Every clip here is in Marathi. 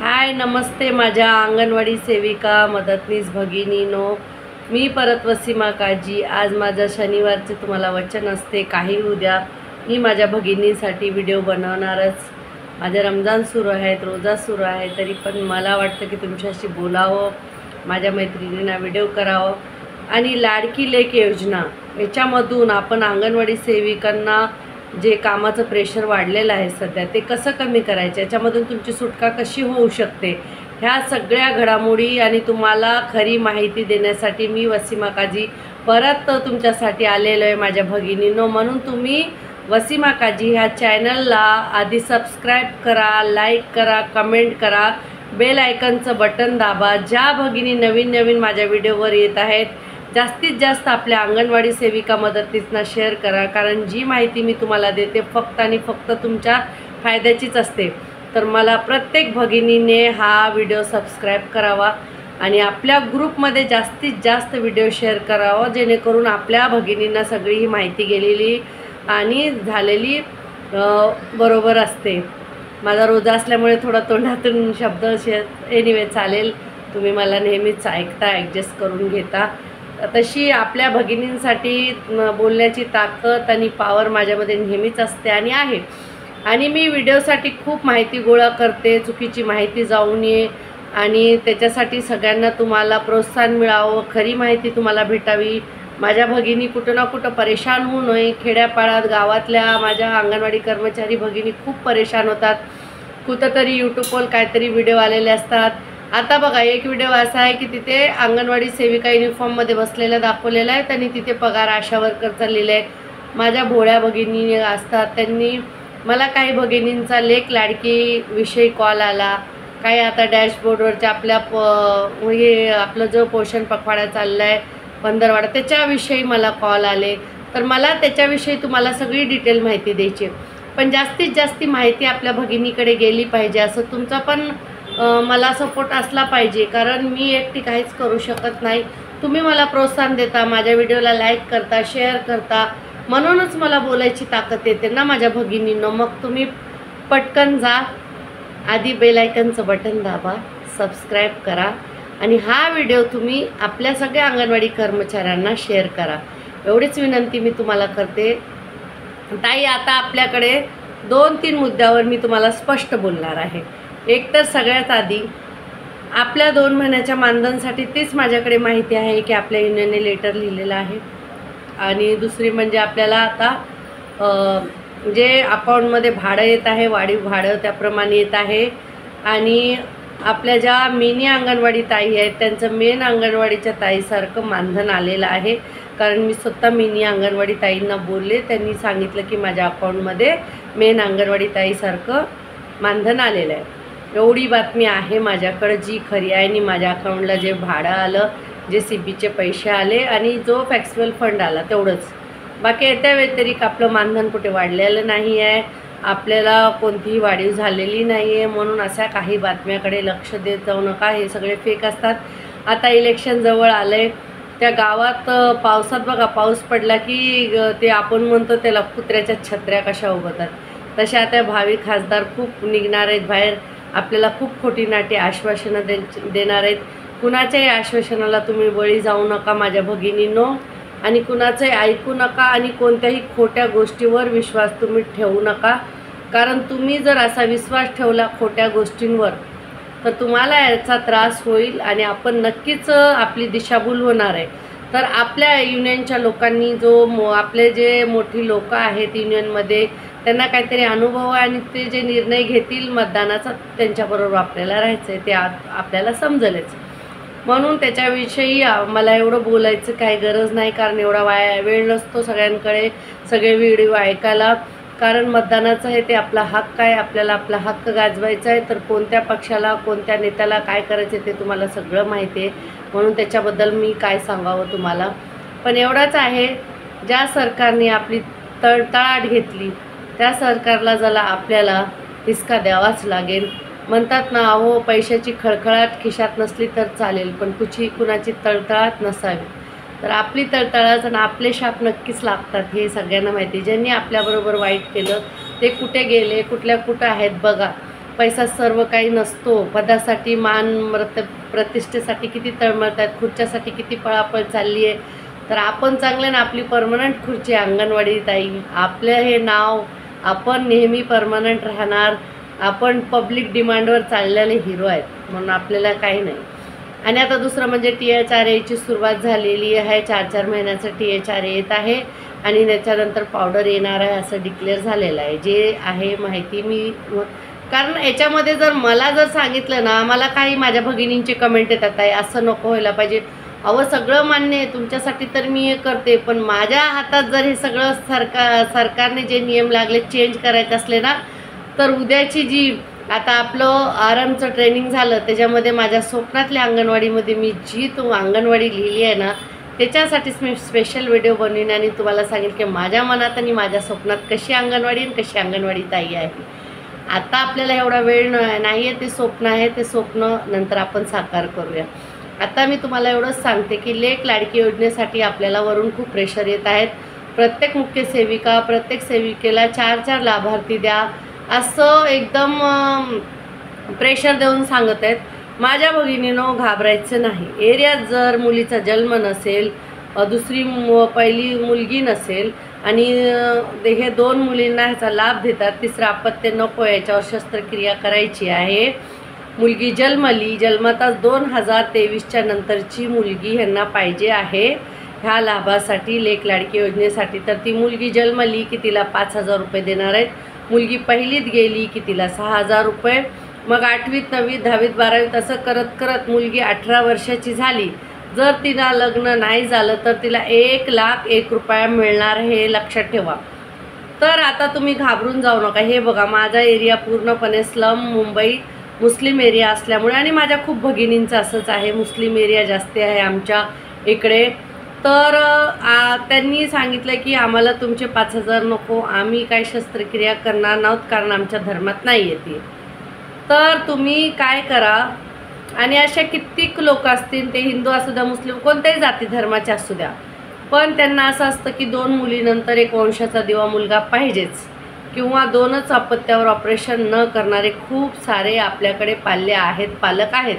हाय नमस्ते माझ्या अंगणवाडी सेविका मदतनीस भगिनीनो, मी परत वसीमा काजी। आज माझं शनिवारचे तुम्हाला वचन असते, काही उद्या मी माझ्या भगिनींसाठी व्हिडिओ बनवणारच। माझ्या रमजान सुरू आहेत, रोजा सुरू आहे, तरी पण मला वाटतं की तुमच्याशी बोलावं, माझ्या मैत्रिणींना व्हिडिओ करावं। आणि लाडकी लेक योजना याच्यामधून आपण अंगणवाडी सेविकांना जे कामाचं प्रेशर वाढलेलं आहे सध्या, ते कसं कमी करायचं, याच्यामधून तुमची सुटका कशी होऊ शकते, ह्या सगळ्या घडामोडी आणि तुम्हाला खरी माहिती देण्यासाठी मी वसीमा काजी परत तुमच्यासाठी आलेलो आहे माझ्या भगिनींनो। म्हणून तुम्ही वसीमा काजी ह्या चॅनलला आधी सबस्क्राईब करा, लाईक करा, कमेंट करा, बेल आयकनचं बटन दाबा। ज्या भगिनी नवीन नवीन माझ्या व्हिडिओवर येत आहेत, जास्तीत जास्त आपल्या अंगणवाडी सेविका मदतींना शेअर करा, कारण जी माहिती मी तुम्हाला देते फक्त आणि फक्त तुमच्या फायद्याचीच असते। तर मला प्रत्येक भगिनीने हा व्हिडिओ सबस्क्राईब करावा आणि आपल्या ग्रुपमध्ये जास्तीत जास्त व्हिडिओ शेअर करावा, जेणेकरून आपल्या भगिनींना सगळी ही माहिती गेलेली आणि झालेली बरोबर असते। माझा रोजा असल्यामुळे थोडा तोंडातून शब्द एनिवे चालेल, तुम्ही मला नेहमीच ऐकता, ॲडजस्ट करून घेता। तशी आपल्या भगिनींसाठी बोलण्याची ताकद आणि पॉवर माझ्यामध्ये नेहमीच असते आणि आहे। आणि मी व्हिडिओसाठी खूप माहिती गोळा करते, चुकीची माहिती जाऊ नये आणि त्याच्यासाठी सगळ्यांना तुम्हाला प्रोत्साहन मिळावं, खरी माहिती तुम्हाला भेटावी। माझ्या भगिनी कुठं ना कुठं परेशान होऊ नये। खेड्यापाड्यात गावातल्या माझ्या अंगणवाडी कर्मचारी भगिनी खूप परेशान होतात, कुठंतरी यूट्यूबवर काहीतरी व्हिडिओ आलेले असतात। आता बघा, एक व्हिडिओ असा आहे की तिथे अंगणवाडी सेविका युनिफॉर्ममध्ये बसलेल्या दाखवलेला आहे आणि तिथे पगार आशा वर्कर चाललेले आहेत। माझ्या भोळ्या भगिनी असतात, त्यांनी मला काही भगिनींचा लेक लाडकी विषयी कॉल आला, काही आता डॅशबोर्डवरच्या आपल्या म्हणजे आपलं जो पोषण पखवाडा चालला आहे पंधरवाडा, त्याच्याविषयी मला कॉल आले। तर मला त्याच्याविषयी तुम्हाला सगळी डिटेल माहिती द्यायची, पण जास्तीत जास्त माहिती आपल्या भगिनीकडे गेली पाहिजे, असं तुमचा पण मला सपोर्ट असला पाहिजे, कारण मी एकटी काहीच करू शकत नाही। तुम्ही मला प्रोत्साहन देता, माझ्या व्हिडिओला लाईक करता, शेअर करता, म्हणूनच मला बोलायची ताकद येते ना माझ्या भगिनींनो। मग तुम्ही पटकन जा, आधी बेल आयकनचं बटन दाबा, सबस्क्राईब करा आणि हा व्हिडिओ तुम्ही आपल्या सगळ्या अंगणवाडी कर्मचाऱ्यांना शेअर करा, एवढीच विनंती मी तुम्हाला करते। ताई, आता आपल्याकडे 2-3 मुद्द्यावर मी तुम्हाला स्पष्ट बोलणार आहे। एक तर सगळ्यात आधी आपल्या 2 महिन्याच्या मानधनासाठी तीच माझ्याकडे माहिती आहे की आपल्या युनियनने लेटर लिहिलेलं आहे। आणि दुसरी म्हणजे आपल्याला आता जे अकाउंटमध्ये भाडं येत आहे, वाढीव भाडं त्याप्रमाणे येत आहे। आणि आपल्या ज्या मिनी अंगणवाडी ताई आहेत, त्यांचं मेन अंगणवाडीच्या ताईसारखं मानधन आलेलं आहे, कारण मी स्वतः मिनी अंगणवाडी ताईंना बोलले, त्यांनी सांगितलं की माझ्या अकाउंटमध्ये मेन अंगणवाडी ताईसारखं मानधन आलेलं आहे। एवढी बातमी आहे माझ्याकडे जी खरी आहे। आणि माझ्या अकाउंटला जे भाडं आलं, जे CPचे पैसे आले आणि जो फॅक्च्युअल फंड आला तेवढंच, बाकी त्या व्यतिरिक्त आपलं मानधन कुठे वाढलेलं नाही आहे, आपल्याला कोणतीही वाढीव झालेली नाही आहे। म्हणून अशा काही बातम्याकडे लक्ष देत जाऊ नका, हे सगळे फेक असतात। आता इलेक्शन जवळ आलं आहे, त्या गावात पावसात बघा, पाऊस पडला की ते आपण म्हणतो त्याला कुत्र्याच्या छत्र्या कशा उगवतात, तशा आता भावी खासदार खूप निघणार आहेत बाहेर, आपल्याला खूप खोटी नाटी आश्वासनं देणार आहेत। कुणाच्याही आश्वासनाला तुम्ही बळी जाऊ नका माझ्या भगिनींनो, आणि कुणाचंही ऐकू नका आणि कोणत्याही खोट्या गोष्टीवर विश्वास तुम्ही ठेवू नका, कारण तुम्ही जर असा विश्वास ठेवला खोट्या गोष्टींवर तर तुम्हाला याचा त्रास होईल आणि आपण नक्कीच आपली दिशाभूल होणार आहे। तर आपल्या युनियनच्या लोकांनी आपले जे मोठी लोक आहेत युनियनमध्ये, त्यांना काहीतरी अनुभव आहे आणि ते जे निर्णय घेतील मतदानाचा, त्यांच्याबरोबर आपल्याला राहायचं आहे, ते आपल्याला समजेलच। म्हणून त्याच्याविषयी मला एवढं बोलायचं काही गरज नाही, कारण एवढा वेळ नसतो सगळ्यांकडे सगळे व्हिडिओ ऐकायला, कारण मतदानाचं आहे ते आपला हक्क आहे, आपल्याला आपला हक्क गाजवायचा आहे। तर कोणत्या पक्षाला, कोणत्या नेत्याला काय करायचं ते तुम्हाला सगळं माहिती आहे, म्हणून त्याच्याबद्दल मी काय सांगावं तुम्हाला। पण एवढंच आहे, ज्या सरकारने आपली तळतळाट घेतली त्या सरकारला जरा आपल्याला हिसका द्यावाच लागेल। म्हणतात ना, अहो पैशाची खळखळाट खिशात नसली तर चालेल, पण कुणाची तळतळाट नसावी। तर आपली तळतळाट आणि आपले शाप नक्कीच लागतात, हे सगळ्यांना माहिती। ज्यांनी आपल्याबरोबर वाईट केलं ते कुठे गेले, कुठं आहेत बघा। पैसा सर्व काही नसतो. पदासाठी, मान प्रतिष्ठेसाठी किती तळमळतात, खुर्च्यासाठी किती पळापळ चालली आहे. तर आपण चांगलं ना, आपली परमनंट खुर्ची अंगणवाडी ताई, आपलं हे नाव, आपण नेहमी परमनंट राहणार. आपण पब्लिक डिमांडवर चाललेले हिरो आहेत, म्हणून आपल्याला काही नाही. आणि आता दुसरं म्हणजे THRA सुरुवात झालेली आहे. 4-4 महिन्याचं THRA येत आहे आणि त्याच्यानंतर पावडर येणार आहे असं डिक्लेअर झालेलं आहे. जे आहे माहिती मी, कारण याच्यामध्ये जर मला जर सांगितलं ना, मला काही माझ्या भगिनींचे कमेंट येतात आहे असं नको व्हायला पाहिजे. अहो सगळं मान्य आहे तुमच्यासाठी, तर मी हे करते, पण माझ्या हातात जर हे सगळं सरकारने जे नियम लागले चेंज करायचे असले ना, तर उद्याची जी आता आपलं आरामचं ट्रेनिंग झालं त्याच्यामध्ये माझ्या स्वप्नातल्या अंगणवाडीमध्ये मी जी अंगणवाडी लिहिली आहे ना, त्याच्यासाठीच मी स्पेशल व्हिडिओ बनवीन आणि तुम्हाला सांगेल की माझ्या मनात आणि माझ्या स्वप्नात कशी अंगणवाडी आणि कशी अंगणवाडी ताई आहे. आता आपल्याला एवढा वेळ नाही आहे, ते स्वप्न आहे, ते स्वप्न नंतर आपण साकार करूया. आता मी तुम्हाला एवढंच सांगते की लेक लाडकी योजनेसाठी आपल्याला वरून खूप प्रेशर येत आहेत. प्रत्येक मुख्य सेविका, प्रत्येक सेविकेला 4-4 लाभार्थी द्या असं एकदम प्रेशर देऊन सांगत आहेत. माझ्या भगिनीनं घाबरायचं नाही. एरियात जर मुलीचा जन्म नसेल, दुसरी पहिली मुलगी नसेल आणि हे 2 मुलींना ह्याचा लाभ देतात, तिसरं अपत्य नको, याच्यावर शस्त्रक्रिया करायची आहे, मुलगी जन्मली, जन्मताच 2023च्या नंतरची मुलगी ह्यांना पाहिजे आहे ह्या लाभासाठी, लेक लाडकी योजनेसाठी. तर ती मुलगी जन्मली की तिला 5,000 रुपये देणार आहेत. मुलगी पहिलीत गेली की तिला 6,000 रुपये. मग 8वीत, 9वीत, 10वीत, 12वीत असं करत करत मुलगी 18 वर्षाची झाली. जर तिला लग्न नाही झालं तर तिला 1,01,000 रुपये मिळणार, हे लक्षात ठेवा. तर आता तुम्ही घाबरून जाऊ नका. हे बघा, माझा एरिया पूर्णपणे स्लम मुंबई मुस्लिम एरिया असल्यामुळे, आणि माझ्या खूप भगिनींचं असंच आहे, मुस्लिम एरिया जास्त आहे आमच्या इकडे. तर त्यांनी सांगितलं की आम्हाला तुमचे 5,000 नको, आम्ही काय शस्त्रक्रिया करणार नाहोत, कारण आमच्या धर्मात नाही येते. तर तुम्ही काय करा, आणि अशा कित्येक लोक असतील, ते हिंदू असू द्या, मुस्लिम, कोणत्याही जाती धर्माचे असू द्या, पण त्यांना असं असतं की 2 मुलीनंतर एक वंशाचा दिवा मुलगा पाहिजेच, किंवा 2च अपत्यावर ऑपरेशन न करणारे खूप सारे आपल्याकडे पालक आहेत.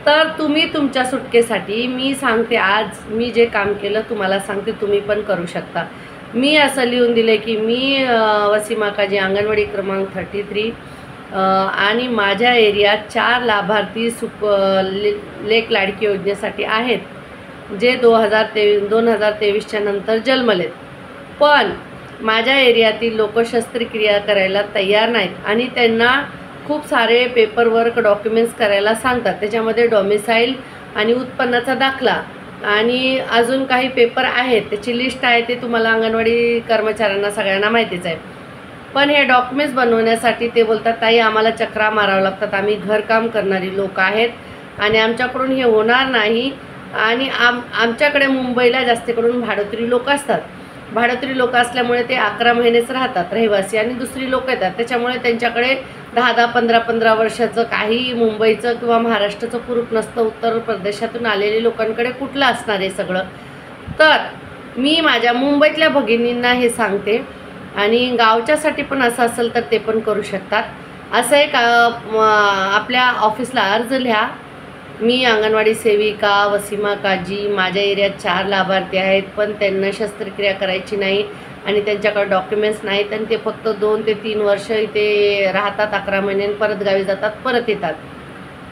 तर तुम्ही तुमच्या सुटकेसाठी, मी सांगते, आज मी जे काम केलं तुम्हाला सांगते, तुम्ही पण करू शकता. मी असं लिहून दिलं की मी वसीमा काजी, अंगणवाडी क्रमांक 33, आणि माझ्या एरियात 4 लाभार्थी लेक लाडकी योजनेसाठी आहेत, जे 2023च्या नंतर जन्मलेत. पण माझ्या एरियातील लोक शस्त्रक्रिया करायला तयार नाहीत आणि त्यांना खूप सारे पेपरवर्क, डॉक्युमेंट्स करायला सांगतात. त्याच्यामध्ये डॉमिसाईल आणि उत्पन्नाचा दाखला आणि अजून काही पेपर आहेत, त्याची लिस्ट आहे, ते तुम्हाला अंगणवाडी कर्मचाऱ्यांना सगळ्यांना माहितीच आहे. पण हे डॉक्युमेंट्स बनवण्यासाठी ते बोलतात, ताई आम्हाला चक्रा मारावं लागतात, आम्ही घरकाम करणारी लोक आहेत आणि आमच्याकडून हे होणार नाही. आणि आमच्याकडे मुंबईला जास्त करून भाडोत्री लोक असतात. भाडोत्री लोक असल्यामुळे ते 11 महिनेच राहतात रहिवासी, आणि दुसरी लोक येतात, त्याच्यामुळे त्यांच्याकडे 10-10, 15-15 वर्षाचं, काही मुंबईचं किंवा महाराष्ट्राचं पुरूप नसतं. उत्तर प्रदेशातून आलेले लोकांकडे कुठलं असणार आहे सगळं. तर मी माझ्या मुंबईतल्या भगिनींना हे सांगते, आणि गावच्यासाठी पण असं असेल तर ते पण करू शकतात. असं एक आपल्या ऑफिसला अर्ज लिहा, मी अंगणवाडी सेविका वसीमा काजी, माझ्या एरियात 4 लाभार्थी आहेत, पण त्यांना शस्त्रक्रिया करायची नाही आणि त्यांच्याकडे डॉक्युमेंट्स नाहीत, आणि ते फक्त 2 ते 3 वर्ष इथे राहतात, 11 महिने परत गावी जातात, परत येतात.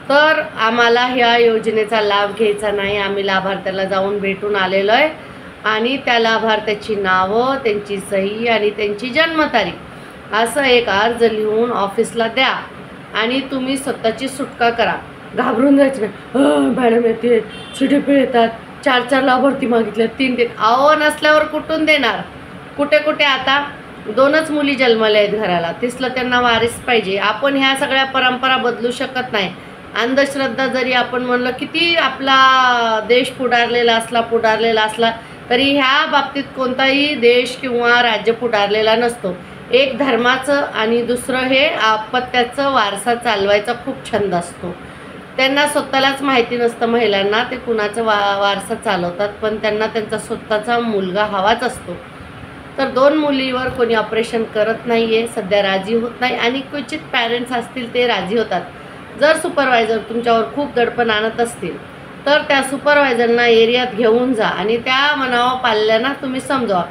तर आम्हाला ह्या योजनेचा लाभ घ्यायचा नाही. आम्ही लाभार्थ्याला जाऊन भेटून आलेलो आहे आणि त्या लाभार्थ्याची नावं, त्यांची सही आणि त्यांची जन्मतारीख असं एक अर्ज लिहून ऑफिसला द्या आणि तुम्ही स्वतःची सुटका करा. घाबरून जायचं नाही, मॅडम येते, सुटेपे येतात, 4-4 लाभार्थी मागितले, 3 अहो नसल्यावर कुठून देणार. कुठे कुठे आता 2च मुली जन्मल्या आहेत घराला, तिसलं त्यांना वारीस पाहिजे. आपण ह्या सगळ्या परंपरा बदलू शकत नाही. अंधश्रद्धा जरी आपण म्हणलं, किती आपला देश पुढारलेला असला तरी ह्या बाबतीत कोणताही देश किंवा राज्य पुढारलेला नसतो. एक धर्माचं आणि दुसरं हे अपत्याचं वारसा चालवायचा खूप छंद असतो. त्यांना स्वतःलाच माहिती नसतं महिलांना ते कुणाचं वारसा चालवतात, पण त्यांना त्यांचा स्वतःचा मुलगा हवाच असतो. तर 2 मुलीवर कोणी ऑपरेशन करत नाही आहे, सध्या राजी होत नाही आणि क्वचित पॅरेंट्स असतील ते राजी होतात. जर सुपरवायझर तुमच्यावर खूप दडपण आणत असतील तर त्या सुपरवायझरना एरियात घेऊन जा आणि त्या मनावर पाल्यानं तुम्ही समजवा.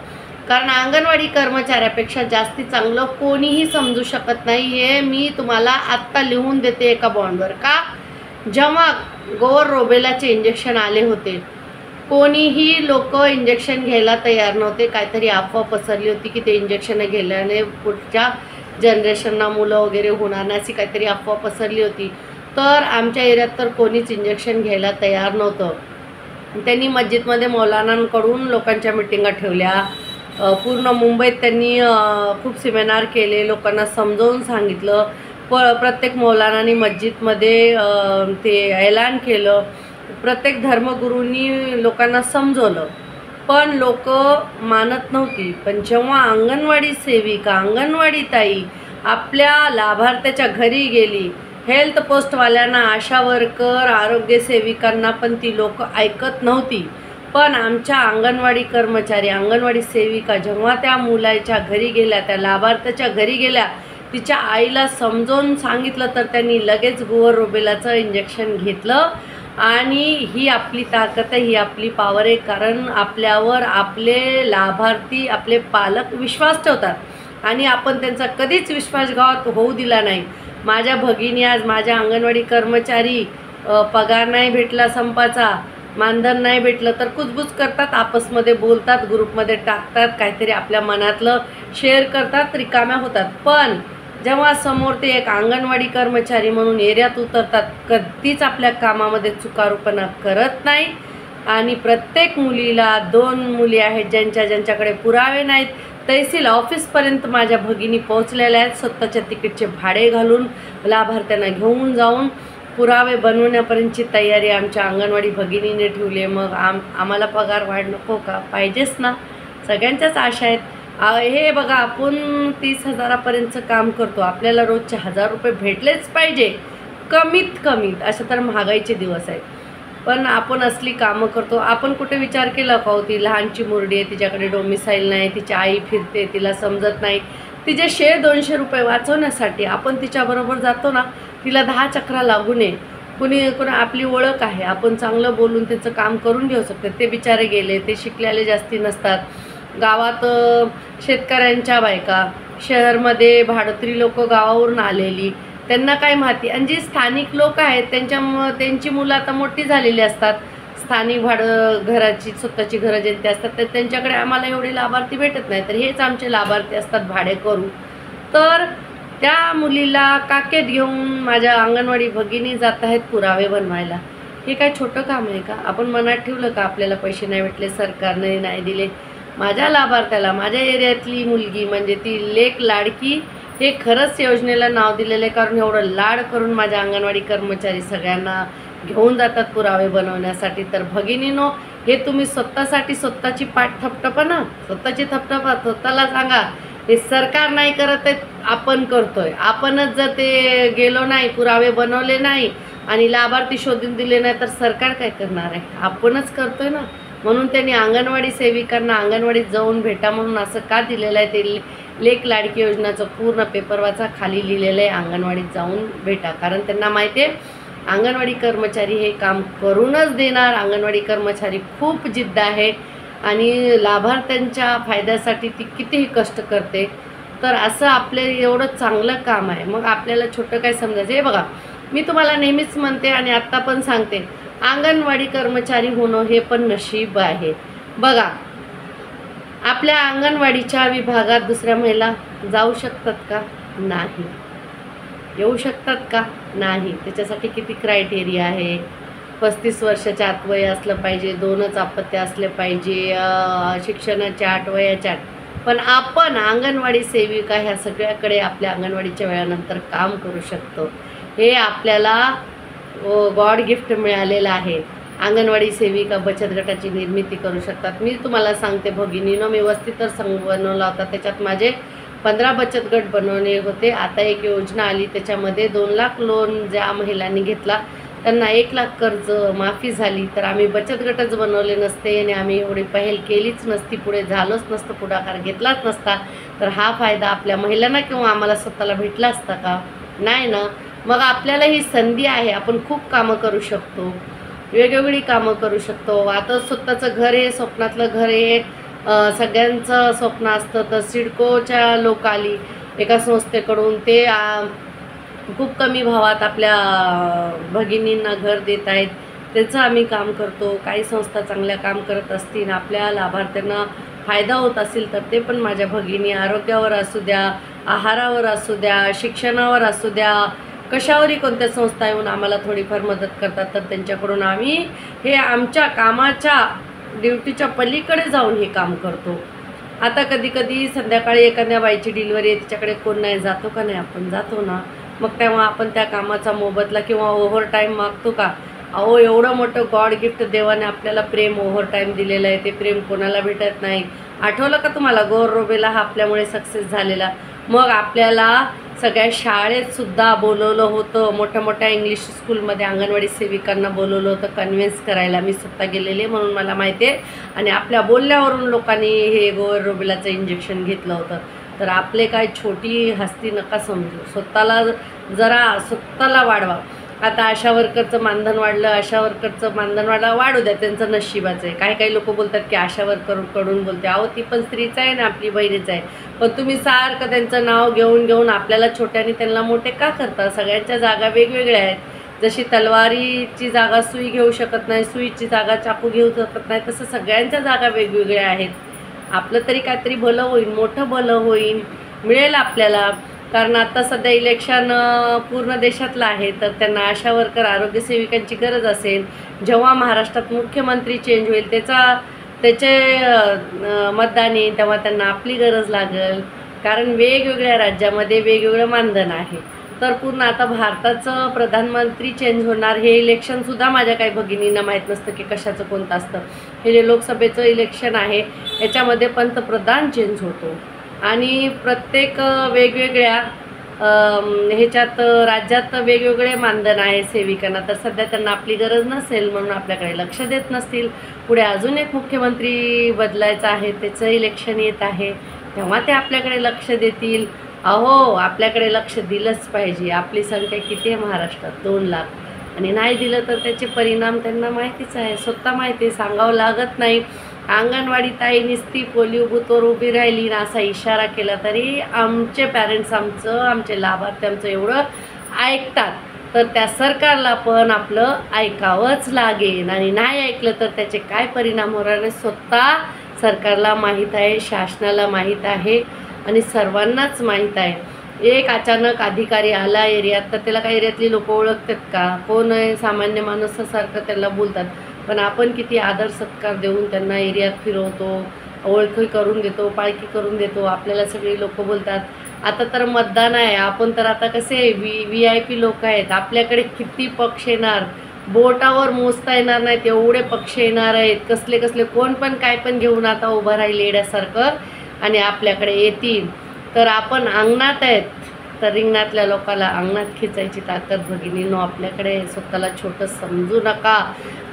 कारण अंगणवाडी कर्मचाऱ्यापेक्षा जास्ती चांगलं कोणीही समजू शकत नाही. हे मी तुम्हाला आत्ता लिहून देते एका बॉन्डवर. का? जेव्हा गोवर रोबेलाचे इंजेक्शन आले होते, कोणीही लोक इंजेक्शन घ्यायला तयार नव्हते. काहीतरी अफवा पसरली होती की ते इंजेक्शन घेतल्याने पुढच्या जनरेशनना मुलं वगैरे होणार नाही, अशी काहीतरी अफवा पसरली होती. तर आमच्या एरियात तर कोणीच इंजेक्शन घ्यायला तयार नव्हतं. त्यांनी मस्जिदमध्ये मौलानांकडून लोकांच्या मिटिंगा ठेवल्या. पूर्ण मुंबईत त्यांनी खूप सेमिनार केले, लोकांना समजावून सांगितलं. प्रत्येक मौलानांनी मस्जिदमध्ये ते ऐलान केलं. प्रत्येक धर्मगुरूंनी लोकांना समजवलं, पण लोक मानत नव्हती. पण जेव्हा अंगणवाडी सेविका, अंगणवाडी ताई आपल्या लाभार्थ्याच्या घरी गेली, हेल्थ पोस्टवाल्यांना, आशा वर्कर, आरोग्य सेविकांना पण ती लोक ऐकत नव्हती. पण आमच्या अंगणवाडी कर्मचारी, अंगणवाडी सेविका जेव्हा त्या मुलाच्या घरी गेल्या, त्या लाभार्थ्याच्या घरी गेल्या, तिच्या आईला समजावून सांगितलं, तर त्यांनी लगेच गोवर रुबेलाचं इंजेक्शन घेतलं. आणि ही आपली ताकद आहे, ही आपली पॉवर आहे. कारण आपल्यावर आपले लाभार्थी, आपले पालक विश्वास ठेवतात आणि आपण त्यांचा कधीच विश्वासघात होऊ दिला नाही. माझ्या भगिनी, आज माझ्या अंगणवाडी कर्मचारी पगार नाही भेटला, संपाचा मानधन नाही भेटलं तर कुजबुज करतात, आपसमध्ये बोलतात, ग्रुपमध्ये टाकतात, काहीतरी आपल्या मनातलं शेअर करतात, रिकाम्या होतात. पण जेव्हा समोर ते एक अंगणवाडी कर्मचारी म्हणून एरियात उतरतात, कधीच आपल्या कामामध्ये चुकारूपणा करत नाही. आणि प्रत्येक मुलीला, 2 मुली आहेत ज्यांच्याकडे पुरावे नाहीत, तहसील ऑफिसपर्यंत माझ्या भगिनी पोहोचलेल्या आहेत. स्वतःच्या तिकीटचे भाडे घालून लाभार्थ्यांना घेऊन जाऊन पुरावे बनवण्यापर्यंतची तयारी आमच्या अंगणवाडी भगिनीने ठेवली आहे. मग आम्हाला पगार वाढ नको का? पाहिजेच ना, सगळ्यांच्याच आशा आहेत. हे बघा, आपण 30,000पर्यंतचं काम करतो, आपल्याला रोजचे 1,000 रुपये भेटलेच पाहिजे कमीत कमीत. अशा तर महागाईचे दिवस आहेत, पण आपण असली कामं करतो. आपण कुठे विचार केला का? ती लहानची मुरडी आहे, तिच्याकडे डोमिसाईल नाही, तिची आई फिरते, तिला समजत नाही. तिचे 100-200 रुपये वाचवण्यासाठी आपण तिच्याबरोबर जातो ना, तिला 10 चक्रा लागू नये. कुणी आपली ओळख आहे, आपण चांगलं बोलून त्याचं काम करून घेऊ शकतो. ते बिचारे गेले, ते शिकलेले जास्ती नसतात. गावात शेतकऱ्यांच्या बायका, शहरमध्ये भाडोत्री लोक गावावरून आलेली, त्यांना काय माहिती. आणि जी स्थानिक लोक आहेत त्यांची मुलं आता मोठी झालेली असतात, स्थानिक घराची स्वतःची घरं ज्यांची असतात, तर त्यांच्याकडे आम्हाला एवढे लाभार्थी भेटत नाही. तर हेच आमचे लाभार्थी असतात भाडे करू. तर त्या मुलीला काकेत घेऊन माझ्या अंगणवाडी भगिनी जात आहेत पुरावे बनवायला. हे काय छोटं काम आहे का? आपण मनात ठेवलं का आपल्याला पैसे नाही भेटले, सरकारने नाही दिले? माझ्या लाभार्थ्याला, माझ्या एरियातली मुलगी म्हणजे ती लेक लाडकी, हे खरंच योजनेला नाव दिलेलं आहे. कारण एवढं लाड करून माझ्या अंगणवाडी कर्मचारी सगळ्यांना घेऊन जातात पुरावे बनवण्यासाठी. तर भगिनीनो, हे तुम्ही स्वतःसाठी स्वतःची पाठ थपटपा ना, स्वतःची थपटपा स्वतःला सांगा. हे सरकार नाही करत आहे, आपण करतोय. आपणच जर ते गेलो नाही, पुरावे बनवले नाही आणि लाभार्थी शोधून दिले नाही, तर सरकार काय करणार आहे? आपणच करतोय ना. म्हणून त्यांनी अंगणवाडी सेविकांना अंगणवाडीत जाऊन भेटा म्हणून असं का दिलेलं आहे? ते लेक लाडकी योजनाचं पूर्ण पेपर वाचा, खाली लिहिलेलं आहे अंगणवाडीत जाऊन भेटा. कारण त्यांना माहिती आहे अंगणवाडी कर्मचारी हे काम करूनच देणार. अंगणवाडी कर्मचारी खूप जिद्द आहे आणि लाभार्थ्यांच्या फायद्यासाठी ती कितीही कष्ट करते. तर असं आपले एवढं चांगलं काम आहे, मग आपल्याला छोटं काय समजायचं? हे बघा, मी तुम्हाला नेहमीच म्हणते आणि आत्ता पण सांगते, अंगणवाडी कर्मचारी होणं हे पण नशीब आहे. बघा, आपल्या अंगणवाडीच्या विभागात दुसऱ्या महिला जाऊ शकतात का? नाही. येऊ शकतात का? नाही. त्याच्यासाठी किती क्रायटेरिया आहे. 35 वर्षाच्या आत वय असलं पाहिजे, 2च अपत्य असले पाहिजे, शिक्षणाच्या 8 वयाच्या 8. पण आपण अंगणवाडी सेविका ह्या सगळ्याकडे आपल्या अंगणवाडीच्या वेळानंतर काम करू शकतो. हे आपल्याला गॉड गिफ्ट मिळालेलं आहे. अंगणवाडी सेविका बचत गटाची निर्मिती करू शकतात. मी तुम्हाला सांगते भगिनीनं, मी वस्तीतर संघ बनवला होता, त्याच्यात माझे 15 बचत गट बनवणे होते. आता एक योजना आली, त्याच्यामध्ये 2 लाख लोन ज्या महिलांनी घेतला त्यांना 1,00,000 कर्ज माफी झाली तर आम्ही बचत गटच बनवले नसते आणि आम्ही एवढी पहल केलीच नसती, पुढे झालोच नसतं, पुढाकार घेतलाच नसता, तर हा फायदा आपल्या महिलांना किंवा आम्हाला स्वतःला भेटला असता का? नाही ना. मग आपल्याला ही संधी आहे, आपण खूप कामं करू शकतो, वेगवेगळी कामं करू शकतो. आता स्वतःचं घर हे स्वप्नातलं घर हे सगळ्यांचं स्वप्न असतं. तर सिडकोच्या लोक आली एका संस्थेकडून, ते खूप कमी भावात आपल्या भगिनींना घर देत आहेत, त्याचं आम्ही काम करतो. काही संस्था चांगल्या काम करत असतील, आपल्या लाभार्थ्यांना फायदा होत असेल, तर ते पण माझ्या भगिनी आरोग्यावर असू द्या, आहारावर असू द्या, शिक्षणावर असू द्या, कशावरही कोणत्या संस्था येऊन आम्हाला थोडीफार मदत करतात, तर त्यांच्याकडून आम्ही हे आमच्या कामाच्या ड्युटीच्या पलीकडे जाऊन हे काम करतो. आता कधी कधी संध्याकाळी एखाद्या बाईची डिलिव्हरी आहे, तिच्याकडे कोण नाही, जातो का नाही? आपण जातो ना. मग तेव्हा आपण त्या कामाचा मोबदला किंवा ओव्हर टाईम मागतो का? अहो, एवढं मोठं गॉड गिफ्ट देवाने आपल्याला प्रेम ओव्हर टाईम दिलेलं आहे, ते प्रेम कोणाला भेटत नाही. आठवलं का तुम्हाला गौररोबेला हा आपल्यामुळे सक्सेस झालेला? मग आपल्याला सगळ्या शाळेतसुद्धा बोलवलं होतं, मोठ्या मोठ्या इंग्लिश स्कूलमध्ये अंगणवाडी सेविकांना बोलवलं होतं कन्व्हिन्स करायला. मी स्वतः गेलेले म्हणून मला माहिती आहे. आणि आपल्या बोलण्यावरून लोकांनी हे गौररोबेलाचं इंजेक्शन घेतलं होतं. तर आपले काय छोटी हस्ती नका समजू, स्वतःला वाढवा. आता आशा वर्करचं मानधन वाढलं, आशा वर्करचं मानधन वाढू द्या, त्यांचं नशिबाचं आहे. काही लोक बोलतात की आशा वर्करकडून बोलते. अहो, ती पण स्त्रीच आहे ना, आपली बहिणीच आहे. पण तुम्ही सारखं त्यांचं नाव घेऊन आपल्याला छोट्याने त्यांना मोठे का करता? सगळ्यांच्या जागा वेगवेगळ्या आहेत. जशी तलवारीची जागा सुई घेऊ शकत नाही, सुईची जागा चाकू घेऊ शकत नाही, तसं सगळ्यांच्या जागा वेगवेगळ्या आहेत. आपलं तरी काहीतरी भलं होईल, मोठं भलं होईल, मिळेल आपल्याला. कारण आता सध्या इलेक्शन पूर्ण देशातलं आहे, तर त्यांना आशा वर्कर आरोग्यसेविकांची गरज असेल. जेव्हा महाराष्ट्रात मुख्यमंत्री चेंज होईल, त्याचे मतदान येईल, तेव्हा त्यांना आपली गरज लागेल. कारण वेगवेगळ्या राज्यामध्ये वेगवेगळं मानधन आहे. तर पूर्ण आता भारताचं प्रधानमंत्री चेंज होणार, हे इलेक्शनसुद्धा माझ्या काही भगिनींना माहीत नसतं की कशाचं कोणतं असतं. हे जे लोकसभेचं इलेक्शन आहे, याच्यामध्ये पंतप्रधान चेंज होतो आणि प्रत्येक वेगवेगळ्या ह्याच्यात राज्यात वेगवेगळे मानधन आहे सेविकांना. तर सध्या त्यांना आपली गरज नसेल म्हणून आपल्याकडे लक्ष देत नसतील. पुढे अजून एक मुख्यमंत्री बदलायचा आहे, त्याचं इलेक्शन येत आहे, तेव्हा ते आपल्याकडे लक्ष देतील. अहो, आपल्याकडे लक्ष दिलंच पाहिजे. आपली संख्या किती आहे महाराष्ट्रात? 2 लाख. आणि नाही दिलं तर त्याचे परिणाम त्यांना माहितीच आहे, स्वतः माहिती आहे, सांगावं लागत नाही. अंगणवाडी ताई नुसती पोलिओ बूथवर उभी राहिली ना, असा इशारा केला तरी आमचे पॅरेंट्स आमचे लाभार्थी आमचं एवढं ऐकतात. तर त्या सरकारला पण आपलं ऐकावंच लागेल. आणि नाही ऐकलं तर त्याचे काय परिणाम होणार आहे स्वतः सरकारला माहीत आहे, शासनाला माहीत आहे आणि सर्वांनाच माहीत आहे. एक अचानक अधिकारी आला एरियात, तर त्याला काही एरियातली लोक ओळखतात का? कोण आहे? सामान्य माणसासारखं त्याला बोलतात. पण आपण किती आदर सत्कार देऊन त्यांना एरियात फिरवतो, ओळखी करून देतो, पाळकी करून देतो. आपल्याला सगळी लोक बोलतात. आता तर मतदान आहे, आपण तर आता कसे VIP लोक आहेत, आपल्याकडे किती पक्ष येणार, बोटावर मोजता येणार नाहीत एवढे पक्ष येणार आहेत. कसले कसले कोण पण काय पण घेऊन आता उभं राहील येड्यासारखं आणि आपल्याकडे येतील. तर आपण अंगणात आहेत, तर रिंगणातल्या लोकाला अंगणात खिचायची ताकद भगिनींनो आपल्याकडे. स्वतःला छोटं समजू नका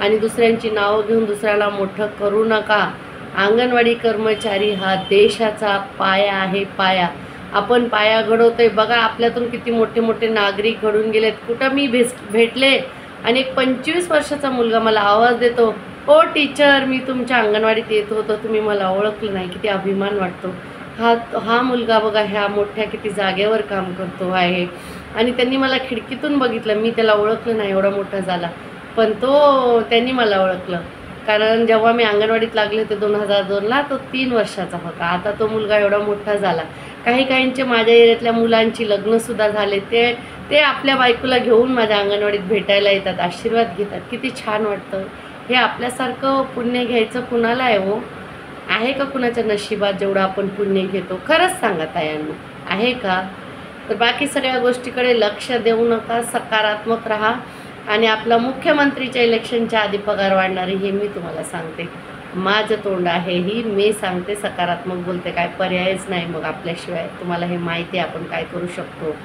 आणि दुसऱ्यांची नावं घेऊन दुसऱ्याला मोठं करू नका. अंगणवाडी कर्मचारी हा देशाचा पाया आहे, पाया. आपण पाया घडवतोय. बघा, आपल्यातून किती मोठे मोठे नागरिक घडून गेलेत. कुठं मी भेटले आणि एक 25 वर्षाचा मुलगा मला आवाज देतो, ओ टीचर, मी तुमच्या अंगणवाडीत येत होतो, तुम्ही मला ओळखलं नाही. किती अभिमान वाटतो. हा मुलगा बघा ह्या मोठ्या किती जागेवर काम करतो आहे. आणि त्यांनी मला खिडकीतून बघितलं, मी त्याला ओळखलं नाही, एवढा मोठा झाला, पण त्यांनी मला ओळखलं. कारण जेव्हा मी अंगणवाडीत लागले होते 2002ला, तो 3 वर्षाचा होता. आता तो मुलगा एवढा मोठा झाला. काहींचे माझ्या एरियातल्या मुलांची लग्नसुद्धा झाले. ते आपल्या बायकोला घेऊन माझ्या अंगणवाडीत भेटायला येतात, आशीर्वाद घेतात. किती छान वाटतं. हे आपल्यासारखं पुण्य घ्यायचं कुणाला आहे हो? आहे का कुणाच्या नशिबात जेवढं आपण पुण्य घेतो? खरंच सांगा तायांनो, आहे का? तर बाकी सगळ्या गोष्टीकडे लक्ष देऊ नका, सकारात्मक राहा. आणि आपला मुख्यमंत्रीच्या इलेक्शनच्या आधी पगार वाढणारी हे मी तुम्हाला सांगते. माझं तोंड आहे, ही मी सांगते, सकारात्मक बोलते, काय पर्यायच नाही मग आपल्याशिवाय. तुम्हाला हे माहिती आहे आपण काय करू शकतो.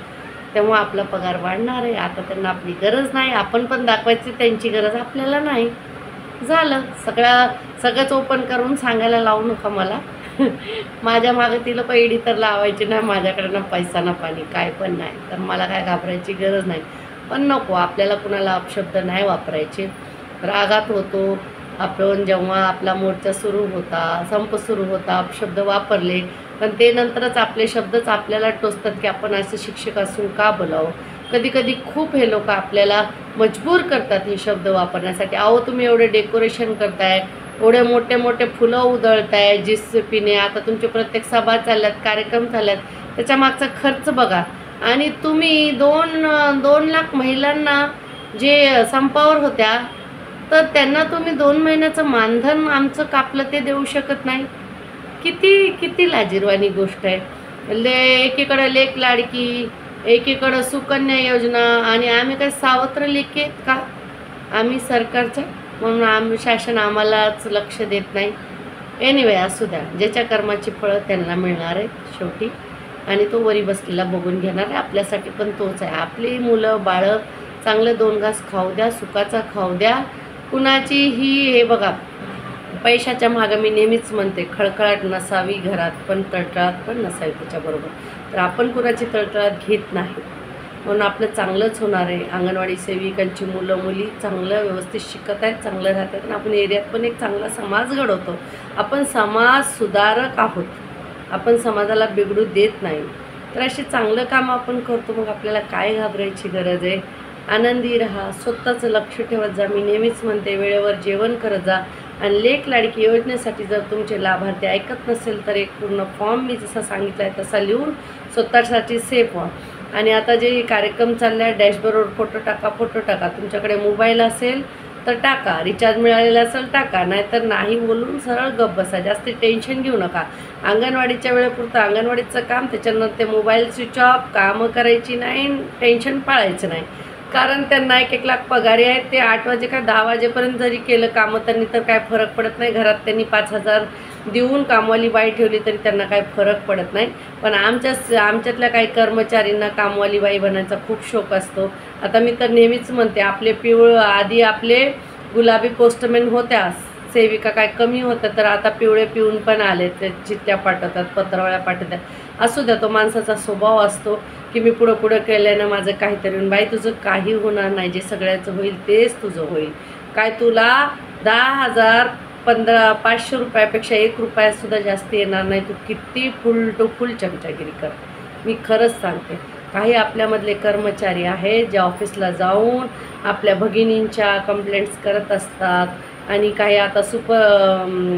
तेव्हा आपला पगार वाढणार आहे. आता त्यांना आपली गरज नाही, आपण पण दाखवायची त्यांची गरज आपल्याला नाही. झालं. सगळंच ओपन करून सांगायला लावू नका मला. माझ्या मागे ती लोकं ईडी तर लावायची नाही, माझ्याकडे ना पैसा ना पाणी काय पण नाही, तर मला काय घाबरायची गरज नाही. पण नको, आपल्याला कुणाला अपशब्द नाही वापरायचे. रागात होतो आपण, जेव्हा आपला मोर्चा सुरू होता, संप सुरू होता, अपशब्द वापरले, पण ते नंतरच आपले शब्दच आपल्याला टोचतात की आपण असे शिक्षक असून का बोलावं. कधी कधी खूप हे लोक आपल्याला मजबूर करतात हे शब्द वापरण्यासाठी. अहो तुम्ही एवढे डेकोरेशन करताय, एवढे मोठे मोठे फुलं उधळताय जिस्पिने, आता तुमचे प्रत्येक सभा चालल्यात, कार्यक्रम चालल्यात, त्याच्या मागचा खर्च बघा. आणि तुम्ही 2 लाख महिलांना जे संपावर होत्या, तर त्यांना तुम्ही 2 महिन्याचं मानधन आमचं कापलं ते देऊ शकत नाही. किती किती लाजिरवाणी गोष्ट आहे. एकीकडं लेक लाडकी, एकीकडं सुकन्या योजना, आणि आम्ही काय सावत्र लेकी आहेत का? आम्ही सरकारच्या, म्हणून शासन आम्हालाच लक्ष देत नाही. एनिवे असू द्या, ज्याच्या कर्माची फळं त्यांना मिळणार आहे शेवटी, आणि तो वरी बसलेला बघून घेणार आहे. आपल्यासाठी पण तोच आहे. आपली मुलं बाळं चांगलं 2 घास खाऊ द्या, सुखाचा खाऊ द्या. कुणाची ही हे बघा, पैशाच्या मागं मी नेहमीच म्हणते खळखळाट नसावी घरात, पण तळतळाट पण नसावी त्याच्याबरोबर. तर आपण कुणाची तळतळाट घेत नाही, म्हणून आपलं चांगलंच होणार आहे. अंगणवाडी सेविकांची मुलं मुली चांगलं व्यवस्थित शिकत आहेत, चांगलं राहतात, आणि आपण एरियात पण एक चांगला समाज घडवतो. आपण समाज सुधारक आहोत, आपण समाजाला बिघडू देत नाही. तर असे चांगलं काम आपण करतो, मग आपल्याला काय घाबरायची गरज आहे. आनंदी राहा, स्वतःचं लक्ष ठेवत जा. मी नेहमीच म्हणते वेळेवर जेवण करत जा. आणि लेक लाडकी योजनेसाठी जर तुमचे लाभार्थी ऐकत नसेल तर एक पूर्ण फॉर्म मी जसा सांगितला आहे तसा लिहून स्वतःसाठी सेफ व्हा. आणि आता जे कार्यक्रम चालले आहे, डॅशबोर्डवर फोटो टाका. तुमच्याकडे मोबाईल असेल तर टाका, रिचार्ज मिळालेला असेल टाका, नाहीतर नाही बोलून सरळ गप्प बसा. जास्त टेन्शन घेऊ नका. अंगणवाडीच्या वेळेपुरतं अंगणवाडीचं काम, त्याच्यानंतर ते मोबाईल स्विच ऑफ, कामं करायची नाही, टेन्शन पाळायचं नाही. कारण त्यांना 1-1 लाख पगारी आहेत. ते 8 वाजे का 10 वाजेपर्यंत जरी केलं कामं त्यांनी तर काय फरक पडत नाही. घरात त्यांनी 5,000 देऊन कामवाली बाई ठेवली तरी त्यांना काय फरक पडत नाही. पण आमच्यातल्या काही कर्मचारींना कामवाली बाई बनायचा खूप शौक असतो. आता मी तर नेहमीच म्हणते, आधी आपले गुलाबी पोस्टमॅन होत्या सेविका काय कमी होतं, तर आता पिवळे पिऊन पण आले. ते चिठ्ठ्या पाठवतात, पत्रावळ्या पाठवतात. असू द्या, तो माणसाचा स्वभाव असतो की मी पुढं केल्यानं माझं काहीतरी होईल. बाई तुझं काही होणार नाही, जे सगळ्याचं होईल तेच तुझं होईल. काय तुला 10,000 500 रुपयापेक्षा 1 रुपयासुद्धा जास्त येणार नाही. तू किती फुल टू फुल चमचागिरी कर. मी खरंच सांगते, काही आपल्यामधले कर्मचारी आहेत जे ऑफिसला जाऊन आपल्या भगिनींच्या कंप्लेंट्स करत असतात, आणि काही आता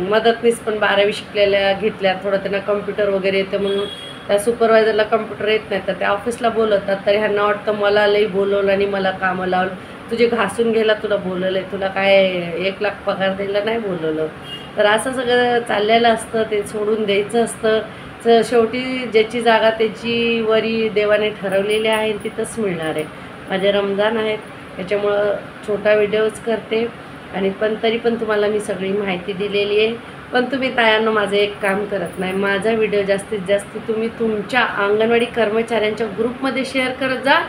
मदतनीस पण 12वी शिकलेल्या घेतल्या, थोडं त्यांना कम्प्युटर वगैरे येतं म्हणून त्या सुपरवायझरला कम्प्युटर येत नाही तर त्या ऑफिसला बोलवतात. तर ह्यांना वाटतं मला लई बोलवलं आणि मला कामं लावलं. तुझे घासून घ्यायला तुला बोलवलं आहे, तुला काय 1 लाख पगार द्यायला नाही बोलवलं. तर असं सगळं चाललेलं असतं, ते सोडून द्यायचं असतं. तर शेवटी ज्याची जागा त्याची वरी देवाने ठरवलेली आहे तिथंच मिळणार आहे. माझे रमजान आहेत त्याच्यामुळं छोटा व्हिडिओज करते, आणि तरी पण तुम्हाला मी सगळी माहिती दिलेली आहे. पण तुम्ही तायांनो माझं एक काम करत नाही, माझा व्हिडिओ जास्तीत जास्त तुम्ही तुमच्या अंगणवाडी कर्मचाऱ्यांच्या ग्रुपमध्ये शेअर करत जा,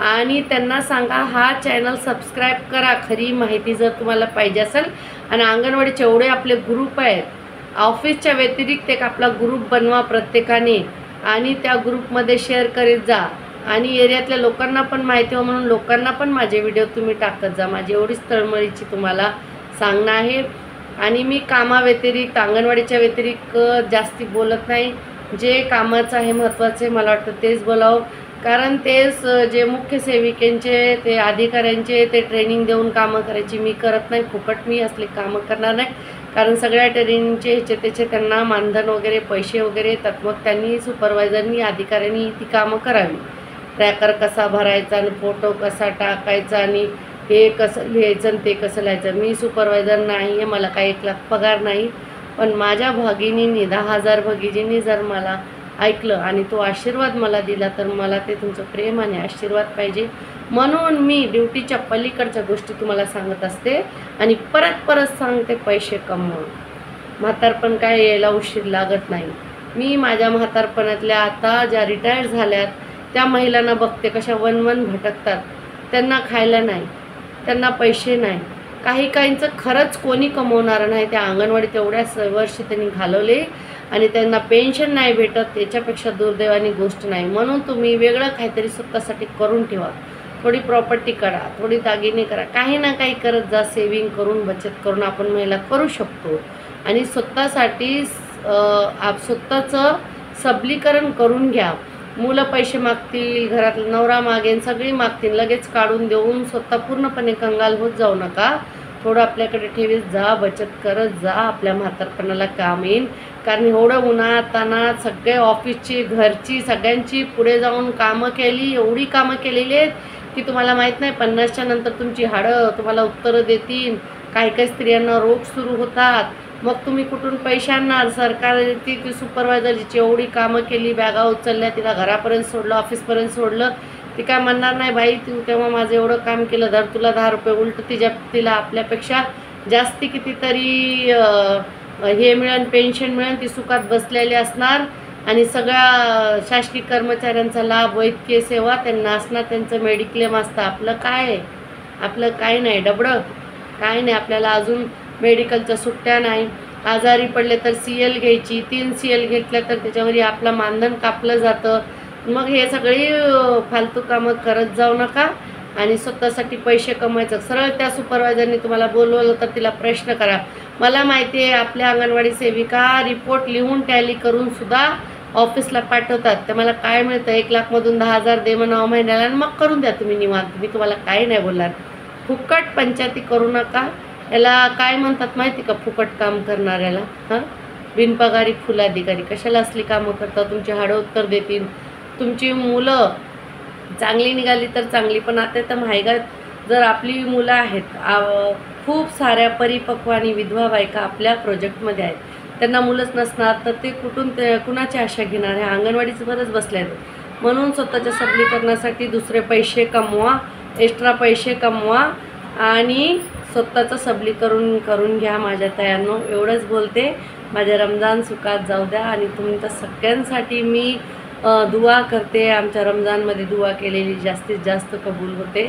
आणि त्यांना सांगा हा चॅनल सबस्क्राईब करा. खरी माहिती जर तुम्हाला पाहिजे असेल, आणि अंगणवाडीचे एवढे आपले ग्रुप आहेत, ऑफिसच्या व्यतिरिक्त एक आपला ग्रुप बनवा प्रत्येकाने, आणि त्या ग्रुपमध्ये शेअर करीत जा. आणि एरियातल्या लोकांना पण माहिती हो, म्हणून लोकांना पण माझे व्हिडिओ तुम्ही टाकत जा. माझी एवढीच तळमळीची तुम्हाला सांगणं आहे. आणि मी कामाव्यतिरिक्त, अंगणवाडीच्या व्यतिरिक्त जास्ती बोलत नाही. जे कामाचं आहे, महत्त्वाचं आहे, मला वाटतं तेच बोलावं. कारण तेच जे मुख्य सेविकेंचे, ते अधिकाऱ्यांचे, ते ट्रेनिंग देऊन कामं करायची मी करत नाही. फुकट मी असले कामं करणार नाही. कारण सगळ्या ट्रेनिंगचे त्याचे त्यांना मानधन वगैरे पैसे वगैरे येतात. मग त्यांनी, सुपरवायझरनी, अधिकाऱ्यांनी ती कामं करावी. ट्रॅकर कसा भरायचा, आणि फोटो कसा टाकायचा, आणि हे कसं लिहायचं आणि ते कसं लिहायचं. मी सुपरवायझर नाही आहे, मला काही 1 लाख पगार नाही. पण माझ्या भगिनींनी, 10,000 भगिनींनी जर मला ऐकलं आणि तो आशीर्वाद मला दिला, तर मला ते तुमचं प्रेम आणि आशीर्वाद पाहिजे. म्हणून मी ड्युटीच्या पलीकडच्या गोष्टी तुम्हाला सांगत असते, आणि परत सांगते, पैसे कमवा. म्हातारपण काय यायला उशीर लागत नाही. मी माझ्या म्हातारपणातल्या आता ज्या रिटायर्ड झाल्यात त्या महिलांना बघते कशा वन भटकतात, त्यांना खायला नाही, त्यांना पैसे नाही, काहींचं खरंच कोणी कमवणारं नाही. त्या अंगणवाडीत एवढ्या वर्ष त्यांनी घालवले आणि त्यांना पेन्शन नाही भेटत, याच्यापेक्षा दुर्दैवानी गोष्ट नाही. म्हणून तुम्ही वेगळं काहीतरी स्वतःसाठी करून ठेवा, थोडी प्रॉपर्टी करा, थोडी दागिने करा, काही ना काही करत जा. सेविंग करून बचत करून आपण महिला करू शकतो आणि स्वतःसाठी स्वतःचं सबलीकरण करून घ्या. मुलं पैसे मागतील, घरातला नवरा मागेन, सगळी मागतील, लगेच काढून देऊन स्वतः पूर्णपणे कंगाल होत जाऊ नका. थोडं आपल्याकडे ठेवीत जा, बचत करत जा, आपल्या म्हातारपणाला काम येईल. कारण एवढं उन्हात तानात सगळे ऑफिसची, घरची, सगळ्यांची पुढे जाऊन कामं केली, एवढी कामं केलेली आहेत की तुम्हाला माहीत नाही 50च्या नंतर तुमची हाडं तुम्हाला उत्तरं देतील. काही स्त्रियांना रोग सुरू होतात, मग तुम्ही कुठून पैसे आणणार? सरकार ती सुपरवायझर जिची एवढी कामं केली, बॅगा उचलल्या, तिला घरापर्यंत सोडलं, ऑफिसपर्यंत सोडलं, ती काय म्हणणार नाही बाई तू तेव्हा माझं एवढं काम केलं, धर तुला 10 रुपये. उलट तिला आपल्यापेक्षा जास्ती कितीतरी हे मिळेल, पेन्शन मिळेल, ती सुखात बसलेली असणार आणि सगळ्या शासकीय कर्मचाऱ्यांचा लाभ, वैद्यकीय सेवा त्यांना असणार, त्यांचं मेडिक्लेम असतं. आपलं काय आहे? आपलं काय नाही, डबडं काय नाही. आपल्याला अजून मेडिकलच्या सुट्ट्या नाही. आजारी पडले तर CL घ्यायची, 3 CL घेतल्या तर त्याच्यावर आपलं मानधन कापलं जातं. मग हे सगळी फालतू कामं करत जाऊ नका आणि स्वतःसाठी पैसे कमवायचं. सरळ त्या सुपरवायझरने तुम्हाला बोलवलं तर तिला प्रश्न करा. मला माहिती आहे आपल्या अंगणवाडी सेविका रिपोर्ट लिहून टॅली करून सुद्धा ऑफिसला पाठवतात. तर मला काय मिळतं, 1 लाखमधून 10,000 दे म्हणावं महिन्याला आणि मग करून द्या तुम्ही निवांत. मी तुम्हाला काही नाही बोलणार. फुकट पंचायती करू नका. याला काय म्हणतात माहिती का? फुकट काम करणाऱ्याला बिनपगारी फुलाधिकारी. कशाला असली कामं करता? तुमची हाडं उत्तर देतील. तुमची मुलं चांगली निघाली तर चांगली, पण आता तर महागात जर आपली मुलं आहेत, खूप साऱ्या परिपक्व आणि विधवा बायका आपल्या प्रोजेक्टमध्ये आहेत, त्यांना मुलंच नसणार तर ते कुणाची आशा घेणार? ह्या अंगणवाडीच बरंच बसल्या आहेत. म्हणून स्वतःच्या सबलीकरणासाठी दुसरे पैसे कमवा, एक्स्ट्रा पैसे कमवा आणि स्वतःचं सबलीकरण करून घ्या. माझ्या तायांनो एवढंच बोलते. माझ्या रमजान सुखात जाऊ द्या आणि तुमच्या सगळ्यांसाठी मी दुआ करते. आमच्या रमजानमध्ये दुआ केलेली जास्तीत जास्त कबूल होते.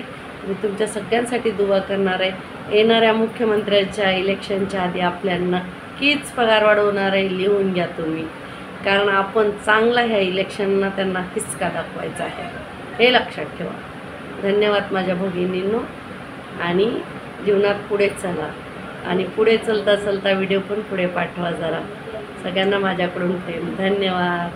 मी तुमच्या सगळ्यांसाठी दुआ करणार आहे. येणाऱ्या मुख्यमंत्र्यांच्या इलेक्शनच्या आधी आपल्याला नक्कीच पगार वाढवणार आहे. लिहून घ्या तुम्ही, कारण आपण चांगला ह्या इलेक्शनना त्यांना हिसका दाखवायचा आहे, हे लक्षात ठेवा. धन्यवाद माझ्या भगिनींनो आणि जीवनात पुढे चला आणि पुढे चलता चलता व्हिडिओ पण पुढे पाठवा जरा. सगळ्यांना माझ्याकडून प्रेम. धन्यवाद.